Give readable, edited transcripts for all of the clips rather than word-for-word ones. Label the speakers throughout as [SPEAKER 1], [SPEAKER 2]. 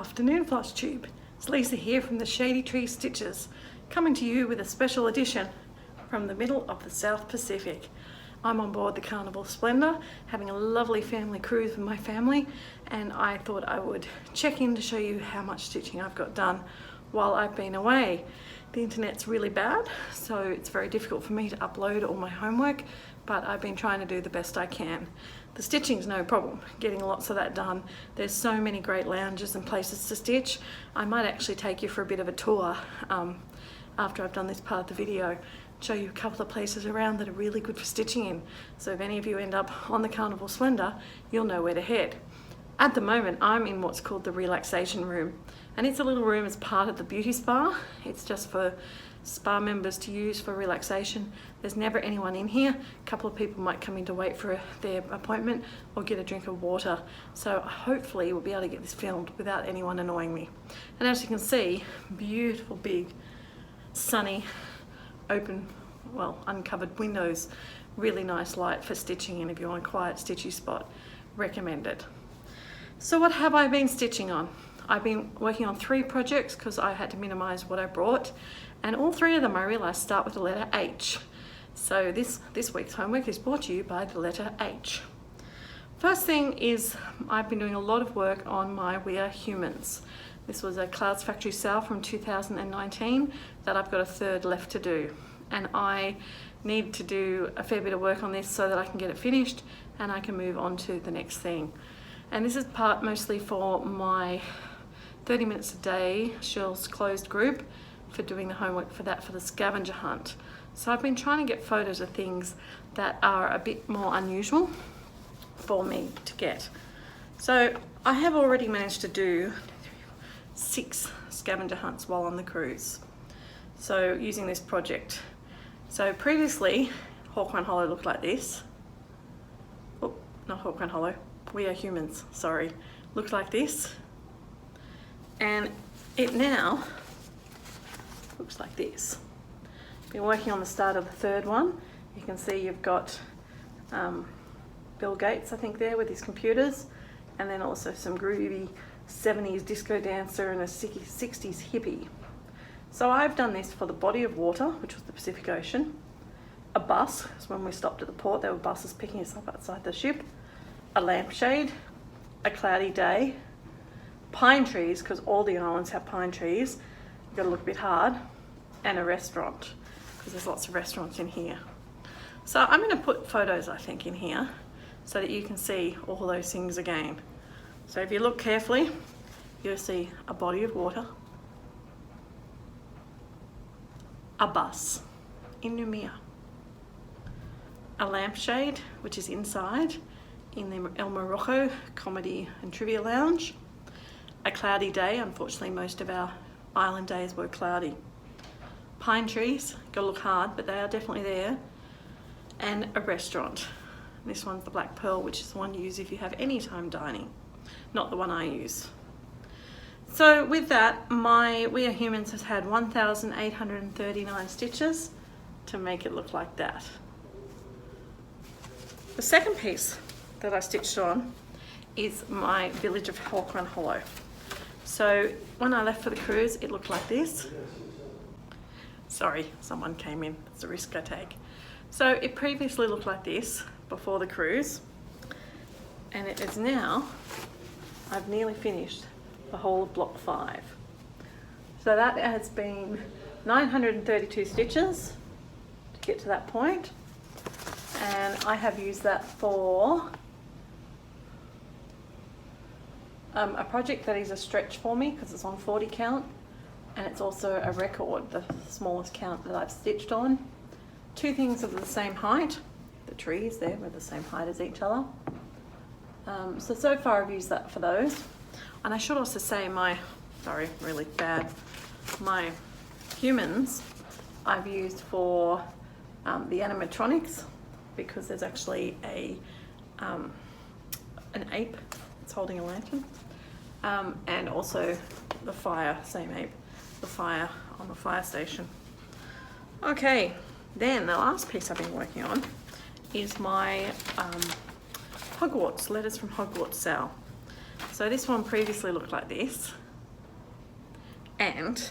[SPEAKER 1] afternoon, Floss Tube. It's Lisa here from the Shady Tree Stitches, coming to you with a special edition from the middle of the South Pacific. I'm on board the Carnival Splendor, having a lovely family cruise with my family, and I thought I would check in to show you how much stitching I've got done while I've been away. The internet's really bad, so it's very difficult for me to upload all my homework, but I've been trying to do the best I can. The stitching's no problem, getting lots of that done. There's so many great lounges and places to stitch. I might actually take you for a bit of a tour after I've done this part of the video, show you a couple of places around that are really good for stitching in. So if any of you end up on the Carnival Splendor, you'll know where to head. At the moment, I'm in what's called the relaxation room, and it's a little room as part of the beauty spa. It's just for spa members to use for relaxation. There's never anyone in here. A couple of people might come in to wait for their appointment or get a drink of water. So hopefully we'll be able to get this filmed without anyone annoying me. And as you can see, beautiful, big, sunny, open, well, uncovered windows. Really nice light for stitching in if you want a quiet, stitchy spot. Recommend it. So what have I been stitching on? I've been working on 3 projects because I had to minimize what I brought, and all 3 of them I realized start with the letter H. So this week's homework is brought to you by the letter H. First thing is I've been doing a lot of work on my We Are Humans. This was a Clouds Factory sale from 2019 that I've got a third left to do, and I need to do a fair bit of work on this so that I can get it finished and I can move on to the next thing. And this is part mostly for my 30 minutes a day Shirl's closed group for doing the homework for that, for the scavenger hunt. So I've been trying to get photos of things that are a bit more unusual for me to get. So I have already managed to do 6 scavenger hunts while on the cruise, so using this project. So previously Hawk Run Hollow looked like this. Oh, not Hawk Run Hollow, We Are Humans, sorry, looked like this, and it now looks like this. Been working on the start of the 3rd one. You can see you've got Bill Gates, I think, there with his computers, and then also some groovy 70s disco dancer and a 60s hippie. So I've done this for the body of water, which was the Pacific Ocean, a bus, because when we stopped at the port there were buses picking us up outside the ship, a lampshade, a cloudy day, pine trees, because all the islands have pine trees, you've got to look a bit hard, and a restaurant, because there's lots of restaurants in here. So I'm going to put photos, I think, in here so that you can see all those things again. So if you look carefully, you'll see a body of water, a bus in Noumea, a lampshade, which is inside in the El Morocco Comedy and Trivia Lounge, a cloudy day. Unfortunately, most of our island days were cloudy. Pine trees, gotta look hard, but they are definitely there, and a restaurant. This one's the Black Pearl, which is the one you use if you have any time dining, not the one I use. So with that, my We Are Humans has had 1,839 stitches to make it look like that. The second piece that I stitched on is my Village of Hawk Run Hollow. So when I left for the cruise, it looked like this. Sorry, someone came in, it's a risk I take. So it previously looked like this before the cruise, and it is now, I've nearly finished the whole of block 5. So that has been 932 stitches to get to that point, and I have used that for a project that is a stretch for me because it's on 40 count, and it's also a record, the smallest count that I've stitched on. 2 things of the same height. The trees there were the same height as each other. So far I've used that for those. And I should also say my humans I've used for the animatronics, because there's actually an ape that's holding a lantern, and also the fire, same ape, the fire on the fire station. Okay, then the last piece I've been working on is my Hogwarts, Letters from Hogwarts sale. So this one previously looked like this. And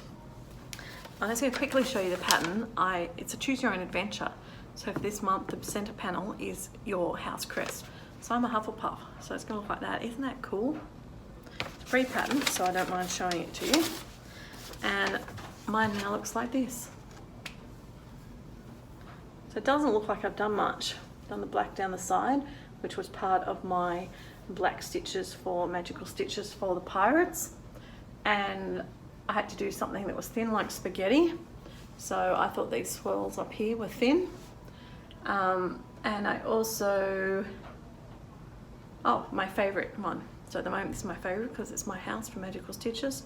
[SPEAKER 1] I'm just going to quickly show you the pattern. It's a choose your own adventure. So for this month, the center panel is your house crest. So I'm a Hufflepuff, so it's going to look like that. Isn't that cool? It's a free pattern, so I don't mind showing it to you. And mine now looks like this. So it doesn't look like I've done much. I've done the black down the side, which was part of my black stitches for Magical Stitches for the Pirates. And I had to do something that was thin like spaghetti. So I thought these swirls up here were thin. And I also, my favorite one. So at the moment this is my favorite because it's my house for Magical Stitches.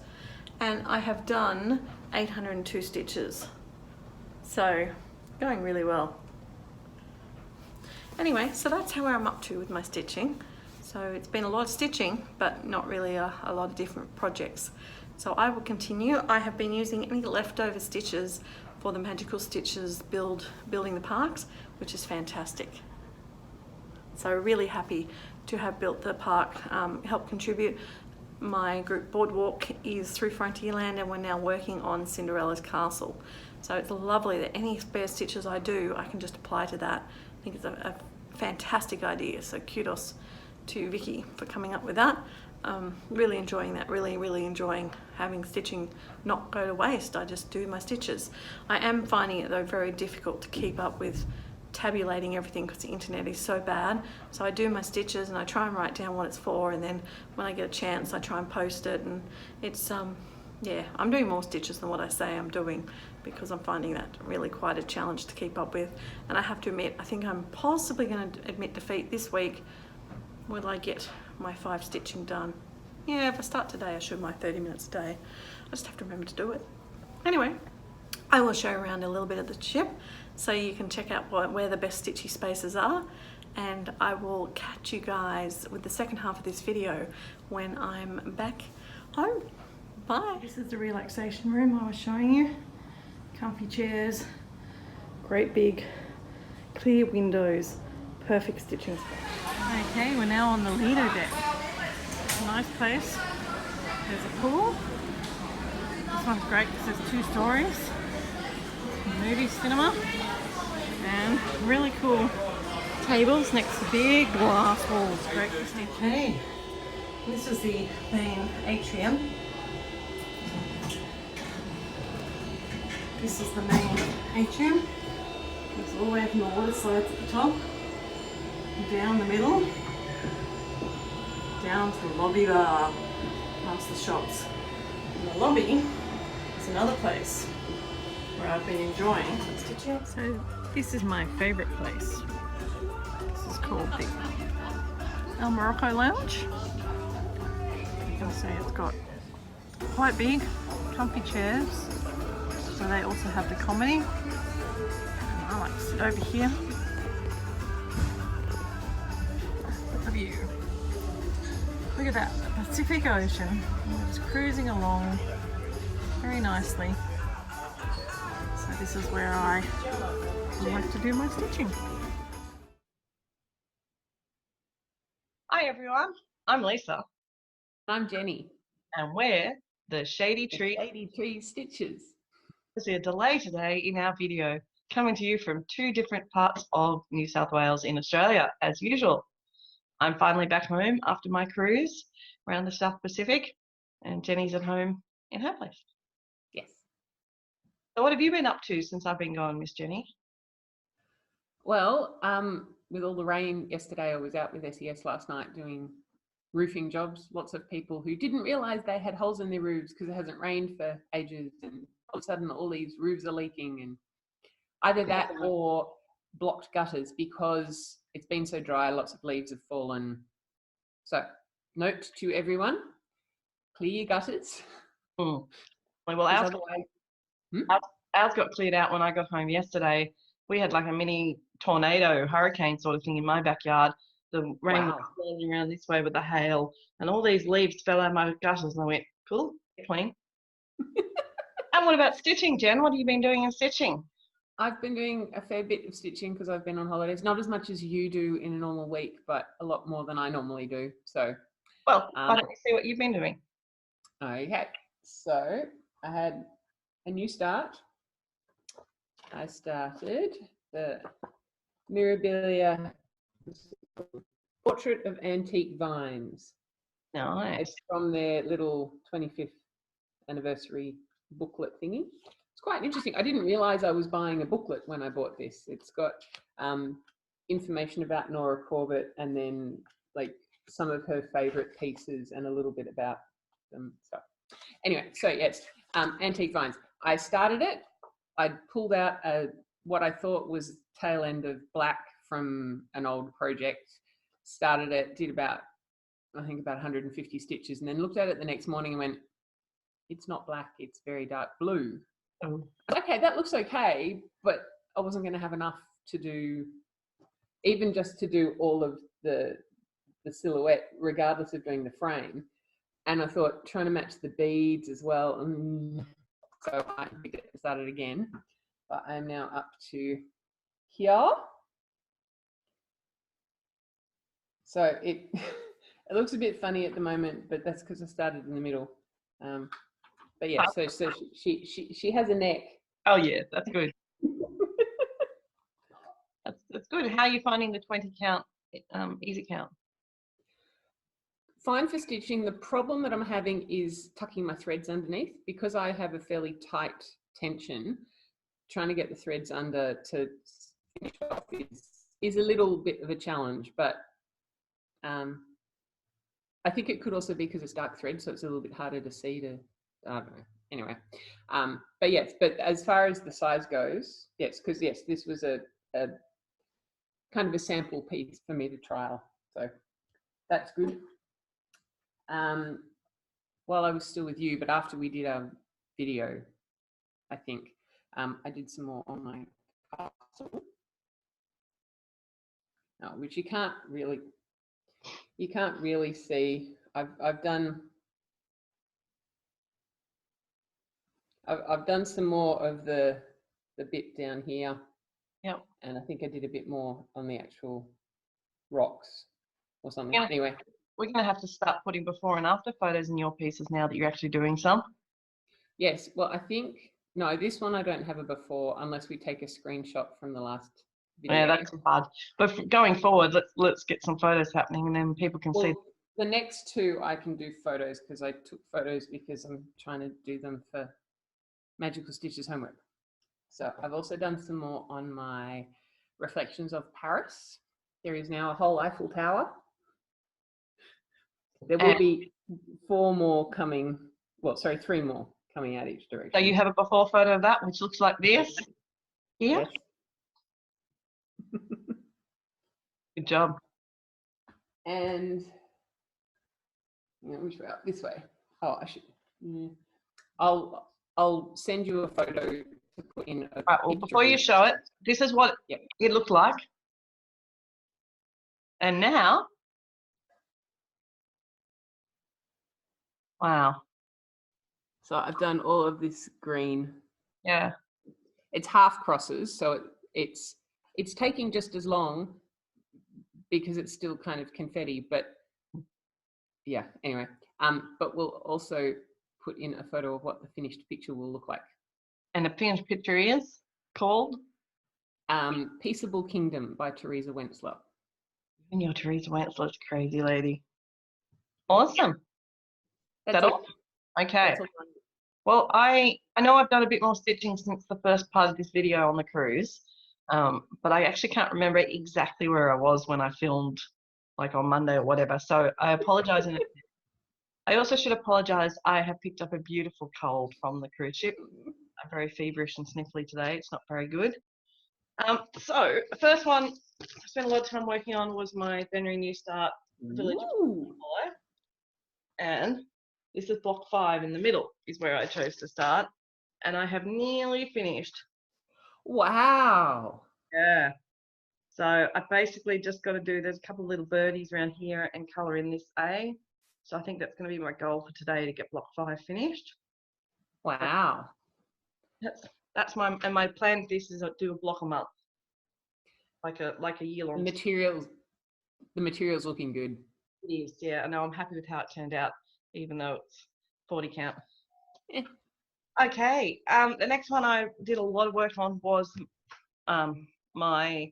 [SPEAKER 1] And I have done 802 stitches. So going really well. Anyway, so that's how I'm up to with my stitching. So it's been a lot of stitching, but not really a lot of different projects. So I will continue. I have been using any leftover stitches for the Magical Stitches building the parks, which is fantastic. So really happy to have built the park, helped contribute. My group Boardwalk is through Frontierland and we're now working on Cinderella's Castle. So it's lovely that any spare stitches I do, I can just apply to that. I think it's a fantastic idea. So kudos to Vicky for coming up with that. Really enjoying that, really enjoying having stitching not go to waste. I just do my stitches. I am finding it though very difficult to keep up with tabulating everything because the internet is so bad. So I do my stitches and I try and write down what it's for, and then when I get a chance I try and post it, and it's yeah, I'm doing more stitches than what I say I'm doing because I'm finding that really quite a challenge to keep up with. And I have to admit, I think I'm possibly going to admit defeat this week. Will I get my 5 stitching done? Yeah, if I start today I should my 30 minutes a day. I just have to remember to do it. Anyway, I will show you around a little bit of the ship so you can check out where the best stitchy spaces are, and I will catch you guys with the second half of this video when I'm back home. Bye. This is the relaxation room I was showing you. Comfy chairs, great big clear windows, perfect stitching space. Okay, we're now on the Lido deck. Nice place. There's a pool. This one's great because there's 2 stories. Movie cinema. And really cool tables next to big glass walls. Great to see. Okay, this is the main atrium. This is the main atrium. It's all the way from the water slides at the top, down the middle, down to the lobby bar, past the shops. And the lobby is another place where I've been enjoying stitching. So this is my favourite place. This is called the El Morocco Lounge. You can see it's got quite big, comfy chairs. So they also have the comedy. I like to sit over here. Look at the view. Look at that, the Pacific Ocean. We're just cruising along very nicely. So this is where I like to do my stitching.
[SPEAKER 2] Hi everyone, I'm Lisa.
[SPEAKER 3] I'm Jenny.
[SPEAKER 2] And we're the Shady Tree.
[SPEAKER 3] Shady Tree Stitches.
[SPEAKER 2] There's a delay today in our video, coming to you from 2 different parts of New South Wales in Australia, as usual. I'm finally back home after my cruise around the South Pacific, and Jenny's at home in her place.
[SPEAKER 3] Yes.
[SPEAKER 2] So what have you been up to since I've been gone, Miss Jenny?
[SPEAKER 3] Well, with all the rain yesterday, I was out with SES last night doing roofing jobs. Lots of people who didn't realise they had holes in their roofs because it hasn't rained for ages, and all of a sudden all these roofs are leaking, and either that or blocked gutters because it's been so dry, lots of leaves have fallen. So note to everyone, clear your gutters.
[SPEAKER 2] Well, ours got cleared out when I got home yesterday. We had like a mini tornado, hurricane sort of thing in my backyard. The rain was flowing around this way with the hail, and all these leaves fell out of my gutters, and I went, cool, clean. And what about stitching, Jen? What have you been doing in stitching?
[SPEAKER 3] I've been doing a fair bit of stitching because I've been on holidays. Not as much as you do in a normal week, but a lot more than I normally do. So,
[SPEAKER 2] well, why don't you see what you've been doing?
[SPEAKER 3] Okay, so I had a new start. I started the Mirabilia Portrait of Antique Vines.
[SPEAKER 2] Nice.
[SPEAKER 3] It's from their little 25th anniversary booklet thingy. It's quite interesting. I didn't realize I was buying a booklet when I bought this. It's got information about Nora Corbett and then like some of her favorite pieces and a little bit about them. So anyway, so yes, Antique Vines. I started it. I pulled out what I thought was tail end of black from an old project. Started it, did about, I think about 150 stitches, and then looked at it the next morning and went, it's not black, it's very dark blue.
[SPEAKER 2] Oh.
[SPEAKER 3] Okay, that looks okay, but I wasn't going to have enough to do, even just to do all of the silhouette, regardless of doing the frame. And I thought trying to match the beads as well. So I started again, but I'm now up to here. So it it looks a bit funny at the moment, but that's because I started in the middle. But yeah, so she has a neck.
[SPEAKER 2] Oh yeah, that's good. That's good. How are you finding the 20 count easy count?
[SPEAKER 3] Fine for stitching. The problem that I'm having is tucking my threads underneath because I have a fairly tight tension. Trying to get the threads under to finish off is a little bit of a challenge, but I think it could also be because it's dark thread, so it's a little bit harder to see to, I don't know. Anyway, but yes, but as far as the size goes, yes, because yes, this was a kind of a sample piece for me to trial, so that's good. While I was still with you, but after we did our video, I think I did some more on my castle, which you can't really see. I've done some more of the bit down here.
[SPEAKER 2] Yep.
[SPEAKER 3] And I think I did a bit more on the actual rocks or something.
[SPEAKER 2] Yeah.
[SPEAKER 3] Anyway.
[SPEAKER 2] We're going to have to start putting before and after photos in your pieces now that you're actually doing some.
[SPEAKER 3] Yes. Well, I think, no, this one I don't have a before unless we take a screenshot from the last video.
[SPEAKER 2] Yeah, that's hard. But going forward, let's get some photos happening and then people can see.
[SPEAKER 3] The next two I can do photos because I took photos because I'm trying to do them for Magical Stitches homework. So I've also done some more on my Reflections of Paris. There is now a whole Eiffel Tower. There will be 4 more coming, well, sorry, 3 more coming out each direction.
[SPEAKER 2] So you have a before photo of that, which looks like this here.
[SPEAKER 3] Yes.
[SPEAKER 2] Good job.
[SPEAKER 3] And which way up? This way. Oh, I should. Yeah. I'll send you a photo to put in.
[SPEAKER 2] Right, well, before you show it, this is what it looked like. And now, wow.
[SPEAKER 3] So I've done all of this green.
[SPEAKER 2] Yeah.
[SPEAKER 3] It's half crosses, so it's taking just as long because it's still kind of confetti, but yeah, anyway. But we'll also put in a photo of what the finished picture will look like.
[SPEAKER 2] And the finished picture is called?
[SPEAKER 3] Peaceable Kingdom by Teresa Wentzler.
[SPEAKER 2] And your Teresa Wentzler's crazy lady. Awesome.
[SPEAKER 3] That's all.
[SPEAKER 2] Okay.
[SPEAKER 3] That's all.
[SPEAKER 2] Well, I know I've done a bit more stitching since the first part of this video on the cruise, but I actually can't remember exactly where I was when I filmed, like on Monday or whatever. So I apologize in advance. I also should apologize. I have picked up a beautiful cold from the cruise ship. I'm very feverish and sniffly today. It's not very good. So the first one I spent a lot of time working on was my Benry New Start Village Follow. And this is block 5 in the middle is where I chose to start. And I have nearly finished.
[SPEAKER 3] Wow.
[SPEAKER 2] Yeah. So I basically just got to do, there's a couple of little birdies around here and colour in this A. So I think that's going to be my goal for today, to get block 5 finished.
[SPEAKER 3] Wow.
[SPEAKER 2] That's my plan for this is to do a block a month. Like a year long.
[SPEAKER 3] The material's looking good.
[SPEAKER 2] It is, yeah. I know, I'm happy with how it turned out, even though it's 40 count. Okay. The next one I did a lot of work on was my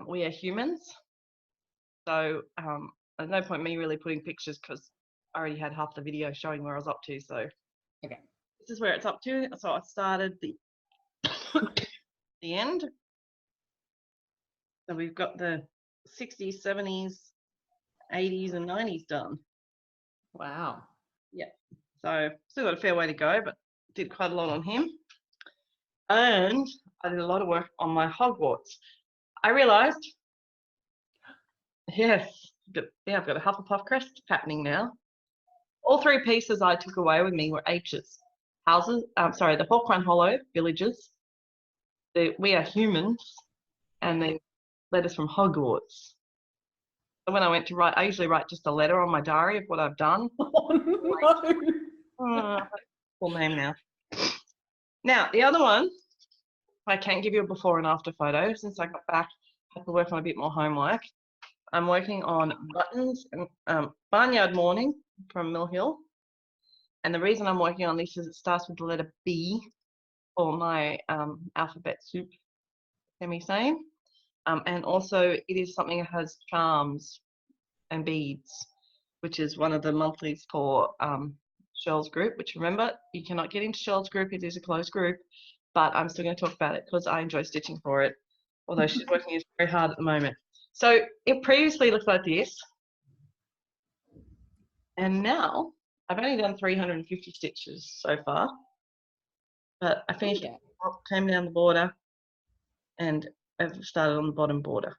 [SPEAKER 2] We Are Humans. So there's no point me really putting pictures because I already had half the video showing where I was up to. So
[SPEAKER 3] Okay.
[SPEAKER 2] this is where it's up to. So I started the the end. So we've got the 60s, 70s, 80s, and 90s done.
[SPEAKER 3] Wow.
[SPEAKER 2] Yeah. So still got a fair way to go, but did quite a lot on him. And I did a lot of work on my Hogwarts. I realised, yes, I've got a Hufflepuff crest happening now. All three pieces I took away with me were H's. Houses, the Hawkrun Hollow villages, the We Are Humans, and the letters from Hogwarts. So when I went to write, I usually write just a letter on my diary of what I've done.
[SPEAKER 3] Oh, no.
[SPEAKER 2] Full name now. Now, the other one, I can't give you a before and after photo since I got back. I had to work on a bit more homework. I'm working on Buttons and Barnyard Morning from Mill Hill. And the reason I'm working on this is it starts with the letter B for my alphabet soup semi-same. And also it is something that has charms and beads, which is one of the monthlies for Shell's group, which remember, you cannot get into Shell's group. It is a closed group, but I'm still going to talk about it because I enjoy stitching for it, although she's working very hard at the moment. So it previously looked like this, and now I've only done 350 stitches so far, but I finished it, came down the border, and I've started on the bottom border.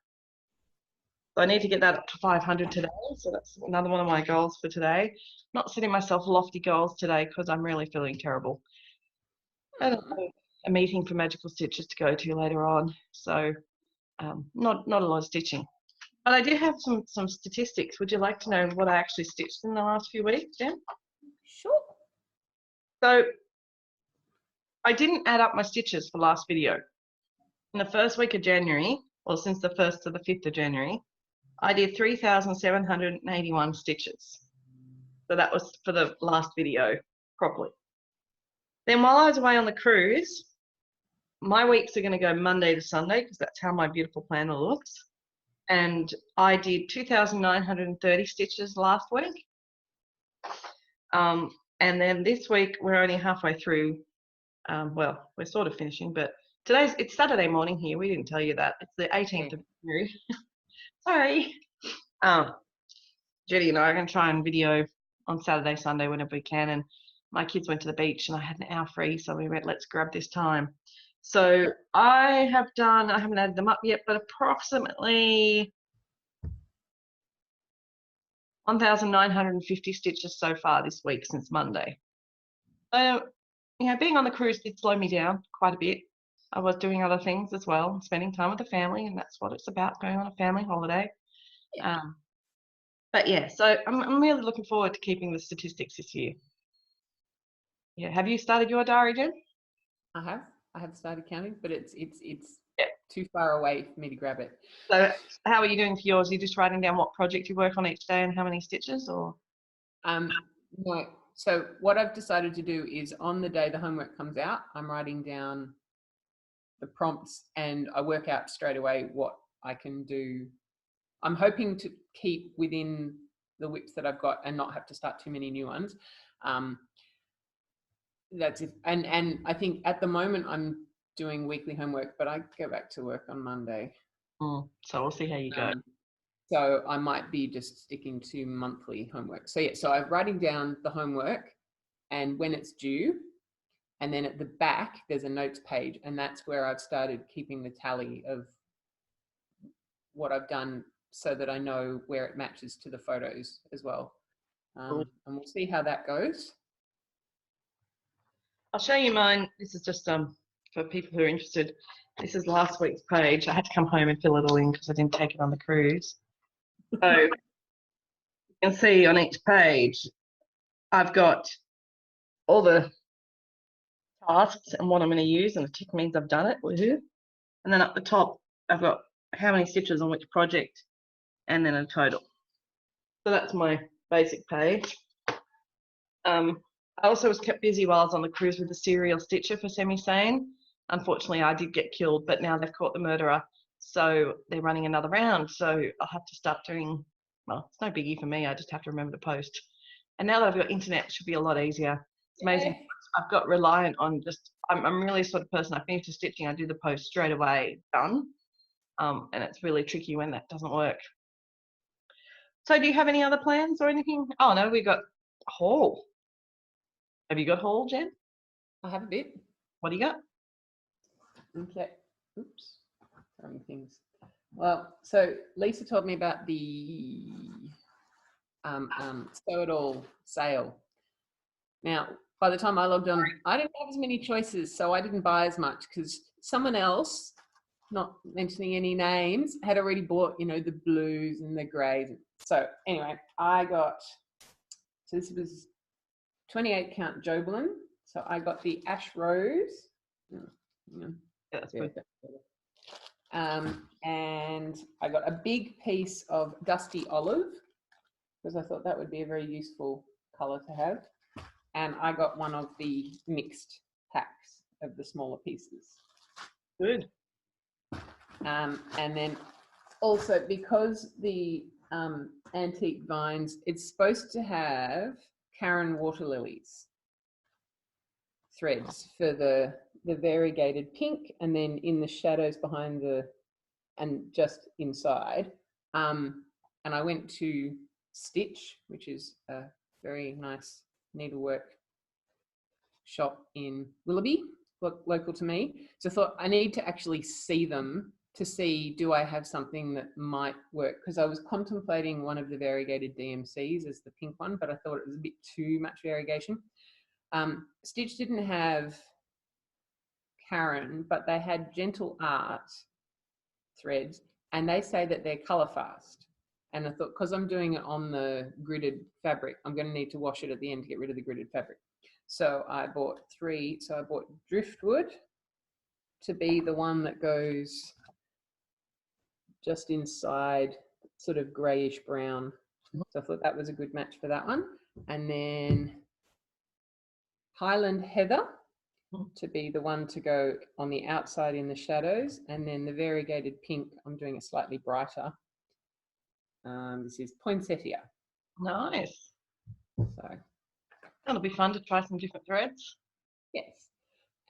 [SPEAKER 2] So I need to get that up to 500 today, so that's another one of my goals for today. Not setting myself lofty goals today because I'm really feeling terrible. And a meeting for Magical Stitches to go to later on, so not a lot of stitching. But I do have some statistics. Would you like to know what I actually stitched in the last few weeks, Jen?
[SPEAKER 3] Sure.
[SPEAKER 2] So I didn't add up my stitches for last video. In the first week of January, or since the 1st to the 5th of January, I did 3,781 stitches. So that was for the last video properly. Then while I was away on the cruise, my weeks are going to go Monday to Sunday because that's how my beautiful planner looks. And I did 2,930 stitches last week. And then this week we're only halfway through. Well, we're sort of finishing, but it's Saturday morning here. We didn't tell you that. It's the 18th of January. Sorry. Judy and I are going to try and video on Saturday, Sunday, whenever we can. And my kids went to the beach and I had an hour free, so we went, let's grab this time. So I haven't added them up yet, but approximately 1,950 stitches so far this week since Monday. So, being on the cruise did slow me down quite a bit. I was doing other things as well, spending time with the family, and that's what it's about, going on a family holiday. Yeah. But yeah, so I'm really looking forward to keeping the statistics this year. Yeah, have you started your diary, Jen?
[SPEAKER 3] I have started counting, but it's too far away for me to grab it.
[SPEAKER 2] So how are you doing for yours? Are you just writing down what project you work on each day and how many stitches, or?
[SPEAKER 3] No. So what I've decided to do is on the day the homework comes out, I'm writing down the prompts and I work out straight away what I can do. I'm hoping to keep within the WIPs that I've got and not have to start too many new ones. That's it. And I think at the moment I'm doing weekly homework, but I go back to work on Monday.
[SPEAKER 2] So we'll see how you go.
[SPEAKER 3] So I might be just sticking to monthly homework. So yeah, so I'm writing down the homework and when it's due. And then at the back, there's a notes page. And that's where I've started keeping the tally of what I've done so that I know where it matches to the photos as well. And we'll see how that goes.
[SPEAKER 2] I'll show you mine. This is just for people who are interested. This is last week's page. I had to come home and fill it all in because I didn't take it on the cruise. So you can see on each page, I've got all the tasks and what I'm going to use, and the tick means I've done it. Woohoo! And then up the top, I've got how many stitches on which project, and then a total. So that's my basic page. I also was kept busy while I was on the cruise with the serial stitcher for Semi-Sane. Unfortunately, I did get killed, but now they've caught the murderer. So they're running another round. So I'll have to start doing, well, it's no biggie for me. I just have to remember to post. And now that I've got internet, it should be a lot easier. It's amazing.
[SPEAKER 3] Yeah.
[SPEAKER 2] I've got reliant on just, I'm really sort of person, I finish the stitching, I do the post straight away, done. And it's really tricky when that doesn't work. So do you have any other plans or anything? Oh no, we got haul. Have you got haul, Jen?
[SPEAKER 3] I have a bit.
[SPEAKER 2] What do you got?
[SPEAKER 3] Okay. Oops. Throwing things. Well, so Lisa told me about the Sew It All sale. Now, by the time I logged on, I didn't have as many choices, so I didn't buy as much because someone else, not mentioning any names, had already bought, you know, the blues and the greys. So anyway, I got, so this was 28 count Jobelin. So I got the Ash Rose.
[SPEAKER 2] Yeah, that's good.
[SPEAKER 3] And I got a big piece of Dusty Olive because I thought that would be a very useful colour to have. And I got one of the mixed packs of the smaller pieces.
[SPEAKER 2] Good.
[SPEAKER 3] And then also because the antique vines, it's supposed to have Karen water lilies threads for the variegated pink, and then in the shadows behind the and just inside. And I went to Stitch, which is a very nice needlework shop in Willoughby, local to me. So I thought I need to actually see them to see, do I have something that might work? Because I was contemplating one of the variegated DMCs as the pink one, but I thought it was a bit too much variegation. Stitch didn't have Karen, but they had Gentle Art threads, and they say that they're colour fast. And I thought, because I'm doing it on the gridded fabric, I'm going to need to wash it at the end to get rid of the gridded fabric. So I bought 3. So I bought Driftwood to be the one that goes just inside, sort of greyish brown. So I thought that was a good match for that one. And then Highland Heather to be the one to go on the outside in the shadows. And then the variegated pink, I'm doing it slightly brighter. This is Poinsettia.
[SPEAKER 2] Nice.
[SPEAKER 3] So
[SPEAKER 2] that'll be fun to try some different threads.
[SPEAKER 3] yes.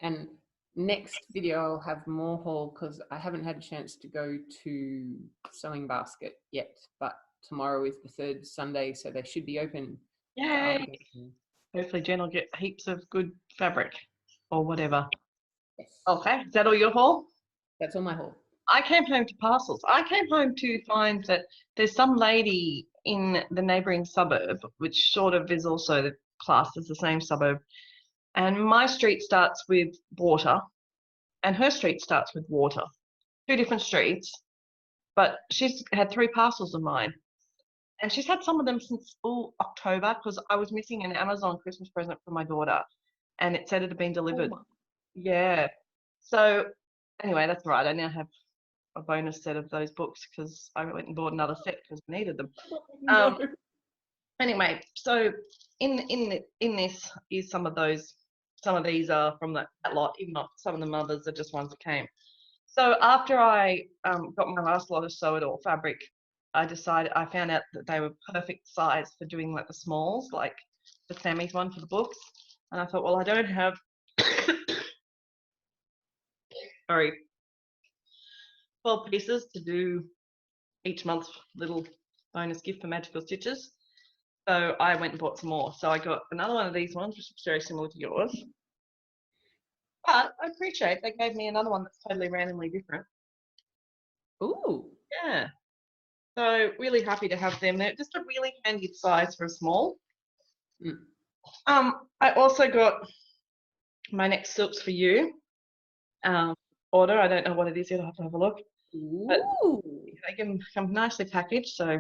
[SPEAKER 3] And next video I'll have more haul because I haven't had a chance to go to Sewing Basket yet, but tomorrow is the 3rd Sunday, so they should be open.
[SPEAKER 2] Yay! Hopefully Jen will get heaps of good fabric or whatever.
[SPEAKER 3] Yes.
[SPEAKER 2] Okay, is that all your haul?
[SPEAKER 3] That's all my haul.
[SPEAKER 2] I came home to parcels. I came home to find that there's some lady in the neighbouring suburb, which sort of is also classed as the same suburb. And my street starts with water, and her street starts with water. 2 different streets, but she's had 3 parcels of mine. And she's had some of them since October because I was missing an Amazon Christmas present for my daughter, and it said it had been delivered.
[SPEAKER 3] Oh.
[SPEAKER 2] Yeah. So anyway, that's right. I now have a bonus set of those books because I went and bought another set because I needed them.
[SPEAKER 3] No.
[SPEAKER 2] Anyway, so in this is some of those. Some of these are from that lot, even not some of the others are just ones that came. So after I got my last lot of Sew It All fabric, I found out that they were perfect size for doing like the smalls, like the Sammy's one for the books. And I thought, well, I don't have, sorry, 12 pieces to do each month's little bonus gift for Magical Stitches. So I went and bought some more. So I got another one of these ones, which is very similar to yours. But I appreciate they gave me another one that's totally randomly different.
[SPEAKER 3] Ooh.
[SPEAKER 2] Yeah. So really happy to have them. They're just a really handy size for a small. I also got my next Silks for You order. I don't know what it is yet. I'll have to have a look. But they can come nicely packaged. So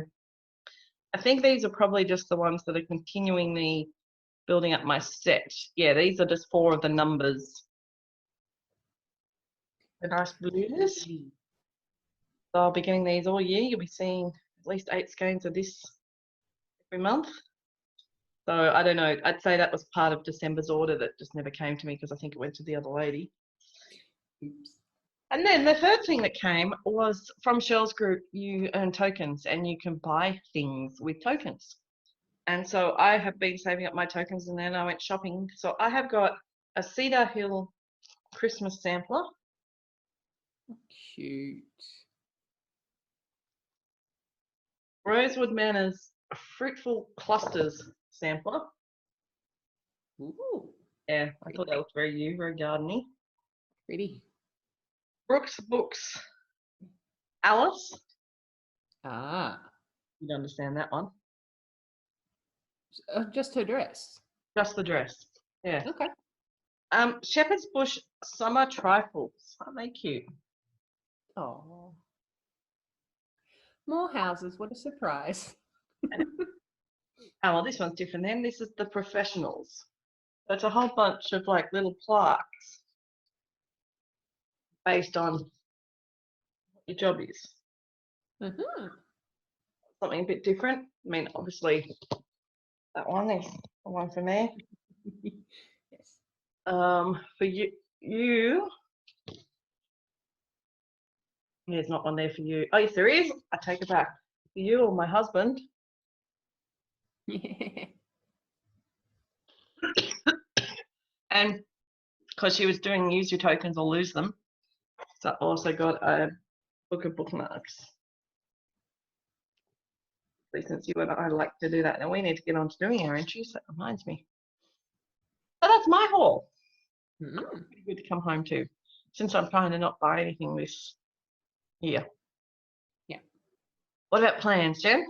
[SPEAKER 2] I think these are probably just the ones that are continuing the building up my set. Yeah, these are just 4 of the numbers. The nice blues. So I'll be getting these all year. You'll be seeing at least 8 skeins of this every month. So I don't know. I'd say that was part of December's order that just never came to me because I think it went to the other lady.
[SPEAKER 3] Oops.
[SPEAKER 2] And then the third thing that came was from Shell's group, you earn tokens and you can buy things with tokens. And so I have been saving up my tokens and then I went shopping. So I have got a Cedar Hill Christmas sampler.
[SPEAKER 3] Cute.
[SPEAKER 2] Rosewood Manor's Fruitful Clusters sampler.
[SPEAKER 3] Ooh,
[SPEAKER 2] Yeah, I thought that looked very you, very gardeny.
[SPEAKER 3] pretty.
[SPEAKER 2] Brooks Books Alice.
[SPEAKER 3] Ah,
[SPEAKER 2] You'd understand that one.
[SPEAKER 3] just her dress.
[SPEAKER 2] Just the dress. Yeah.
[SPEAKER 3] Okay.
[SPEAKER 2] Shepherd's Bush Summer Trifles. Aren't they cute?
[SPEAKER 3] Oh. More houses. What a surprise.
[SPEAKER 2] Oh, well, this one's different then. This is the Professionals. So it's a whole bunch of like little plaques based on what your job is.
[SPEAKER 3] Mhm.
[SPEAKER 2] Something a bit different. I mean, obviously, that one is the one for me.
[SPEAKER 3] Yes.
[SPEAKER 2] For you, there's not one there for you. Oh, yes, there is. I take it back. For you or my husband. And because she was doing use your tokens or lose them. So I also got a book of bookmarks. Since you and I like to do that, and we need to get on to doing our entries. That reminds me. So that's my haul.
[SPEAKER 3] Mm.
[SPEAKER 2] Pretty good to come home to, since I'm trying to not buy anything this year.
[SPEAKER 3] Yeah.
[SPEAKER 2] What about plans, Jen?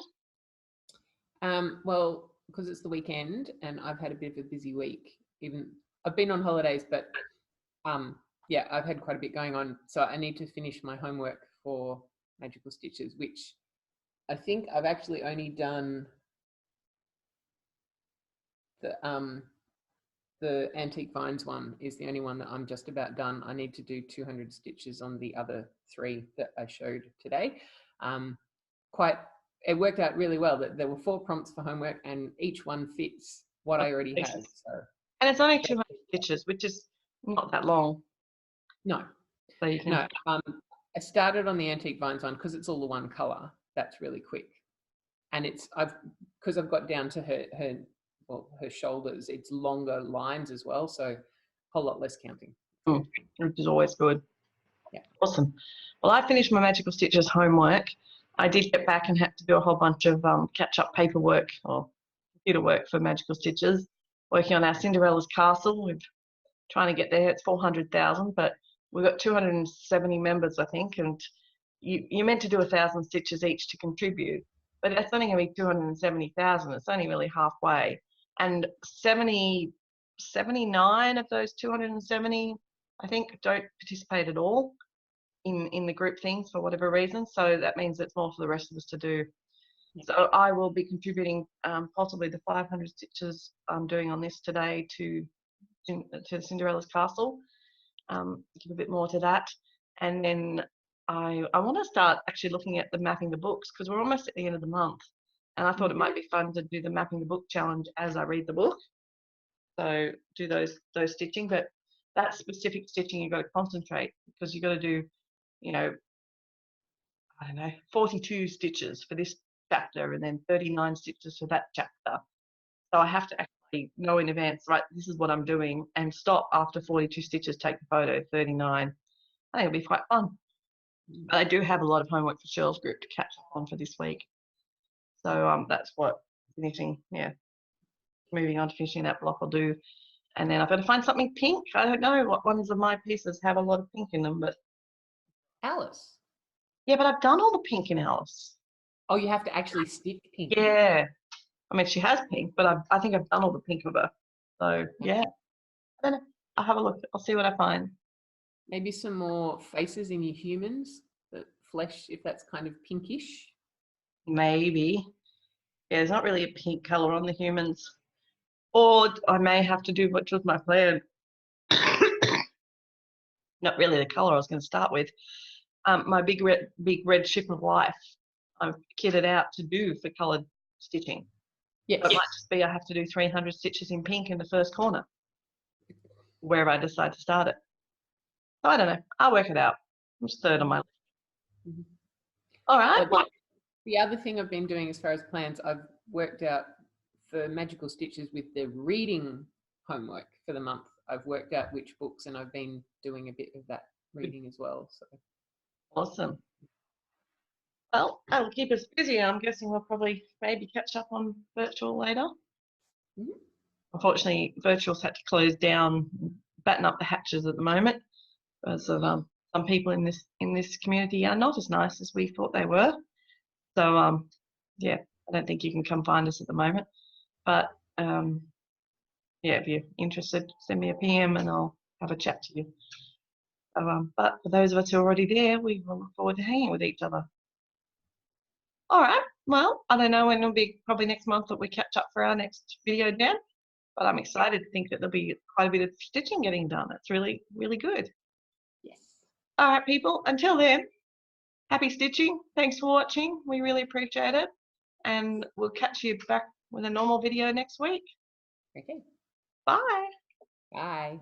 [SPEAKER 3] Well, because it's the weekend and I've had a bit of a busy week. Even I've been on holidays, but yeah, I've had quite a bit going on. So I need to finish my homework for Magical Stitches, which I think I've actually only done the Antique Vines one is the only one that I'm just about done. I need to do 200 stitches on the other 3 that I showed today. It worked out really well that there were 4 prompts for homework and each one fits what I already have. So.
[SPEAKER 2] And it's only 200 stitches, which is not that long.
[SPEAKER 3] No.
[SPEAKER 2] So you can...
[SPEAKER 3] No. I started on the Antique Vines one because it's all the one color. That's really quick. And because I've got down to her shoulders, it's longer lines as well. So a whole lot less counting.
[SPEAKER 2] Which is always good.
[SPEAKER 3] Yeah.
[SPEAKER 2] Awesome. Well, I finished my Magical Stitches homework. I did get back and had to do a whole bunch of catch-up paperwork or computer work for Magical Stitches, working on our Cinderella's Castle. We're trying to get there. It's 400,000, but we've got 270 members, I think, and you're meant to do 1,000 stitches each to contribute, but it's only going to be 270,000. It's only really halfway. And 79 of those 270, I think, don't participate at all in the group things for whatever reason. So that means it's more for the rest of us to do. Yeah. So I will be contributing possibly the 500 stitches I'm doing on this today to Cinderella's Castle. Give a bit more to that. And then I want to start actually looking at the mapping the books because we're almost at the end of the month. And I thought it might be fun to do the mapping the book challenge as I read the book. So do those stitching, but that specific stitching you've got to concentrate because you've got to do, you know, I don't know, 42 stitches for this chapter and then 39 stitches for that chapter. So I have to actually know in advance, right, this is what I'm doing, and stop after 42 stitches, take the photo, 39. I think it'll be quite fun. But I do have a lot of homework for Cheryl's group to catch up on for this week. So that's what finishing, moving on to finishing that block I'll do. And then I've got to find something pink. I don't know what ones of my pieces have a lot of pink in them, but
[SPEAKER 3] Alice.
[SPEAKER 2] Yeah, but I've done all the pink in Alice.
[SPEAKER 3] Oh, you have to actually stitch pink.
[SPEAKER 2] Yeah. I mean, she has pink, but I think I've done all the pink of her. So, yeah. I don't know. I'll have a look. I'll see what I find.
[SPEAKER 3] Maybe some more faces in your humans, the flesh, if that's kind of pinkish.
[SPEAKER 2] Maybe. Yeah, there's not really a pink colour on the humans. Or I may have to do, which was my plan. Not really the colour I was going to start with. My big red ship of life, I've kitted out to do for coloured stitching.
[SPEAKER 3] Yes.
[SPEAKER 2] So it might just be I have to do 300 stitches in pink in the first corner, wherever I decide to start it. So I don't know. I'll work it out. I'm just third on my list.
[SPEAKER 3] Mhm.
[SPEAKER 2] All right.
[SPEAKER 3] The other thing I've been doing as far as plans, I've worked out for Magical Stitches with the reading homework for the month. I've worked out which books, and I've been doing a bit of that reading as well. So
[SPEAKER 2] Awesome. Well, that'll keep us busy. I'm guessing we'll probably maybe catch up on virtual later.
[SPEAKER 3] Mhm.
[SPEAKER 2] Unfortunately, virtual's had to close down, batten up the hatches at the moment, because of some people in this community are not as nice as we thought they were. So yeah, I don't think you can come find us at the moment. But yeah, if you're interested, send me a PM and I'll have a chat to you. So, but for those of us who are already there, we will look forward to hanging with each other. All right. Well, I don't know when it'll be, probably next month that we catch up for our next video, Dan. But I'm excited to think that there'll be quite a bit of stitching getting done. It's really, really good.
[SPEAKER 3] yes.
[SPEAKER 2] All right, people. Until then, happy stitching. Thanks for watching. We really appreciate it. And we'll catch you back with a normal video next week.
[SPEAKER 3] Okay.
[SPEAKER 2] Bye.
[SPEAKER 3] Bye.